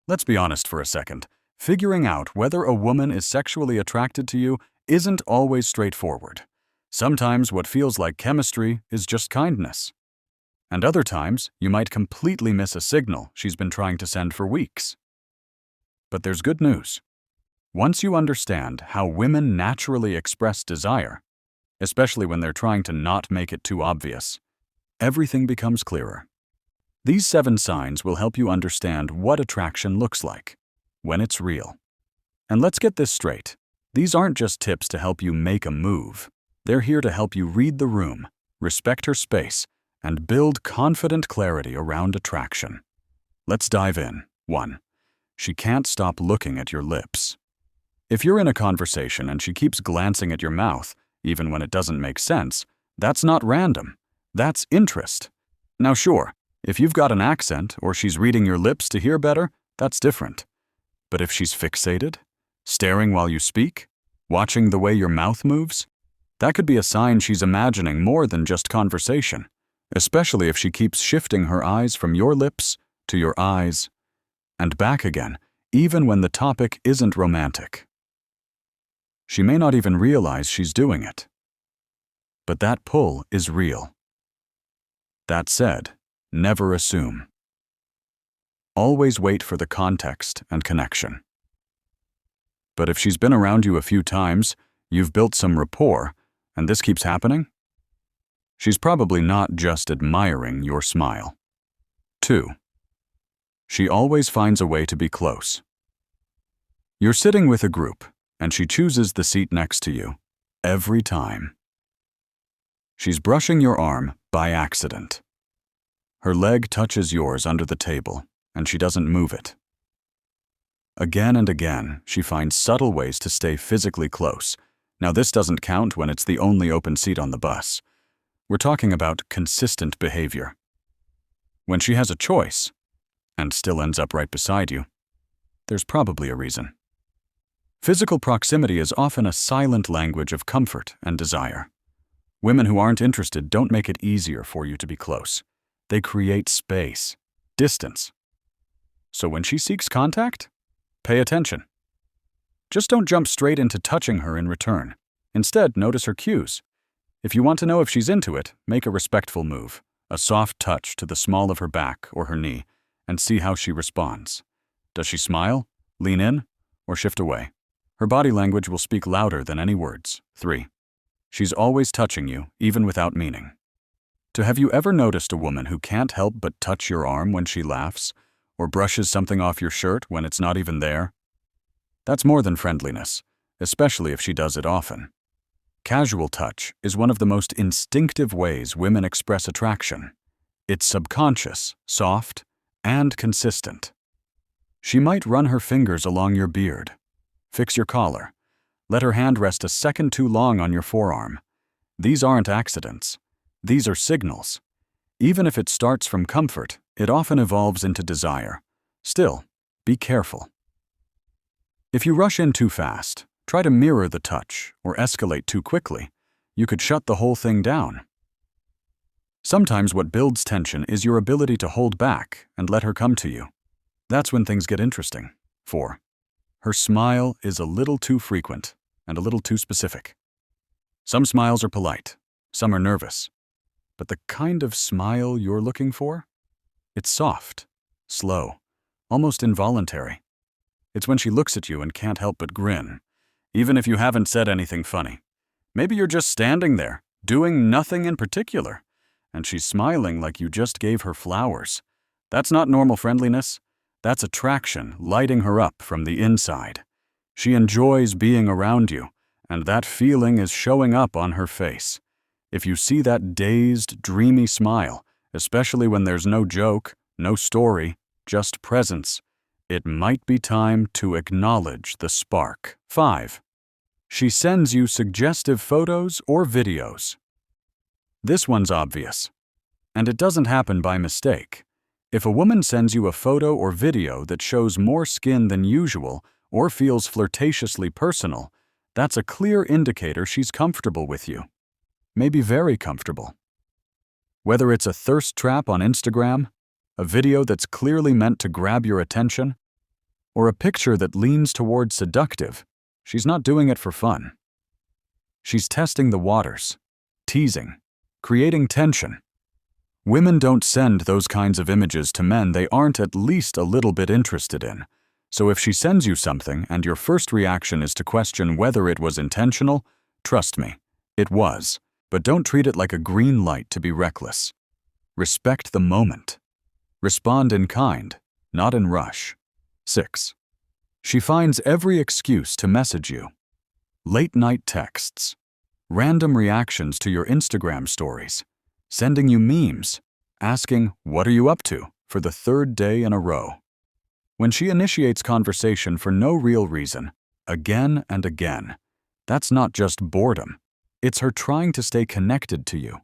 Let's be honest for a second. Figuring out whether a woman is sexually attracted to you isn't always straightforward. Sometimes what feels like chemistry is just kindness. And other times, you might completely miss a signal she's been trying to send for weeks. But there's good news. Once you understand how women naturally express desire, especially when they're trying to not make it too obvious, everything becomes clearer. These 7 signs will help you understand what attraction looks like, when it's real. And let's get this straight. These aren't just tips to help you make a move. They're here to help you read the room, respect her space, and build confident clarity around attraction. Let's dive in. 1. She can't stop looking at your lips. If you're in a conversation and she keeps glancing at your mouth, even when it doesn't make sense, that's not random. That's interest. Now sure, if you've got an accent or she's reading your lips to hear better, that's different. But if she's fixated, staring while you speak, watching the way your mouth moves, that could be a sign she's imagining more than just conversation, especially if she keeps shifting her eyes from your lips to your eyes and back again, even when the topic isn't romantic. She may not even realize she's doing it. But that pull is real. That said, never assume. Always wait for the context and connection. But if she's been around you a few times, you've built some rapport, and this keeps happening, she's probably not just admiring your smile. 2. She always finds a way to be close. You're sitting with a group, and she chooses the seat next to you, every time. She's brushing your arm by accident. Her leg touches yours under the table, and she doesn't move it. Again and again, she finds subtle ways to stay physically close. Now this doesn't count when it's the only open seat on the bus. We're talking about consistent behavior. When she has a choice, and still ends up right beside you, there's probably a reason. Physical proximity is often a silent language of comfort and desire. Women who aren't interested don't make it easier for you to be close. They create space, distance. So when she seeks contact, pay attention. Just don't jump straight into touching her in return. Instead, notice her cues. If you want to know if she's into it, make a respectful move, a soft touch to the small of her back or her knee, and see how she responds. Does she smile, lean in, or shift away? Her body language will speak louder than any words. 3. She's always touching you, even without meaning. Have you ever noticed a woman who can't help but touch your arm when she laughs, or brushes something off your shirt when it's not even there? That's more than friendliness, especially if she does it often. Casual touch is one of the most instinctive ways women express attraction. It's subconscious, soft, and consistent. She might run her fingers along your beard, fix your collar, let her hand rest a second too long on your forearm. These aren't accidents. These are signals. Even if it starts from comfort, it often evolves into desire. Still, be careful. If you rush in too fast, try to mirror the touch, or escalate too quickly, you could shut the whole thing down. Sometimes what builds tension is your ability to hold back and let her come to you. That's when things get interesting. 4. Her smile is a little too frequent and a little too specific. Some smiles are polite, some are nervous. But the kind of smile you're looking for? It's soft, slow, almost involuntary. It's when she looks at you and can't help but grin, even if you haven't said anything funny. Maybe you're just standing there, doing nothing in particular, and she's smiling like you just gave her flowers. That's not normal friendliness. That's attraction lighting her up from the inside. She enjoys being around you, and that feeling is showing up on her face. If you see that dazed, dreamy smile, especially when there's no joke, no story, just presence, it might be time to acknowledge the spark. 5. She sends you suggestive photos or videos. This one's obvious, and it doesn't happen by mistake. If a woman sends you a photo or video that shows more skin than usual or feels flirtatiously personal, that's a clear indicator she's comfortable with you. Maybe very comfortable. Whether it's a thirst trap on Instagram, a video that's clearly meant to grab your attention, or a picture that leans towards seductive, she's not doing it for fun. She's testing the waters, teasing, creating tension. Women don't send those kinds of images to men they aren't at least a little bit interested in. So if she sends you something and your first reaction is to question whether it was intentional, trust me, it was. But don't treat it like a green light to be reckless. Respect the moment. Respond in kind, not in rush. 6. She finds every excuse to message you. Late-night texts, random reactions to your Instagram stories, sending you memes, asking, "What are you up to?" for the third day in a row. When she initiates conversation for no real reason, again and again, that's not just boredom. It's her trying to stay connected to you.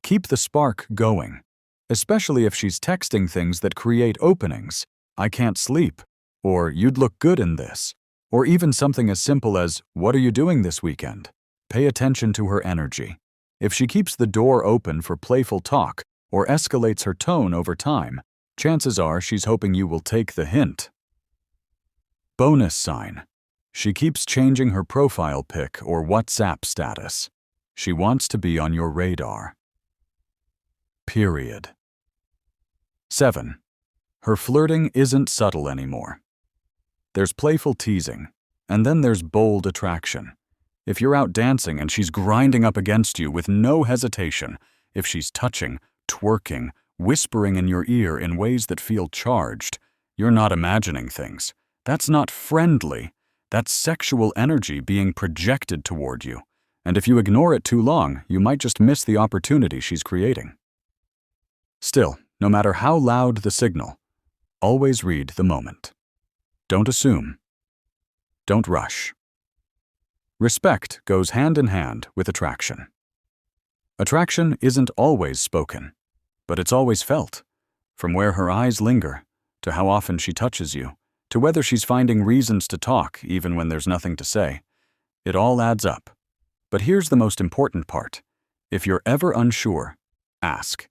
Keep the spark going, especially if she's texting things that create openings. "I can't sleep," or "You'd look good in this," or even something as simple as, "What are you doing this weekend?" Pay attention to her energy. If she keeps the door open for playful talk or escalates her tone over time, chances are she's hoping you will take the hint. Bonus sign. She keeps changing her profile pic or WhatsApp status. She wants to be on your radar. Period. 7. Her flirting isn't subtle anymore. There's playful teasing, and then there's bold attraction. If you're out dancing and she's grinding up against you with no hesitation, if she's touching, twerking, whispering in your ear in ways that feel charged, you're not imagining things. That's not friendly. That's sexual energy being projected toward you. And if you ignore it too long, you might just miss the opportunity she's creating. Still, no matter how loud the signal, always read the moment. Don't assume. Don't rush. Respect goes hand in hand with attraction. Attraction isn't always spoken, but it's always felt. From where her eyes linger, to how often she touches you, to whether she's finding reasons to talk even when there's nothing to say. It all adds up. But here's the most important part. If you're ever unsure, ask.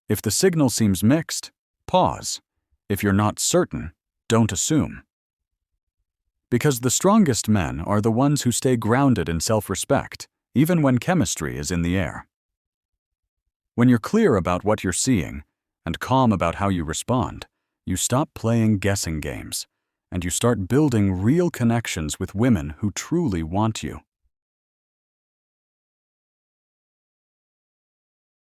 If the signal seems mixed, pause. If you're not certain, don't assume. Because the strongest men are the ones who stay grounded in self-respect, even when chemistry is in the air. When you're clear about what you're seeing and calm about how you respond, you stop playing guessing games, and you start building real connections with women who truly want you.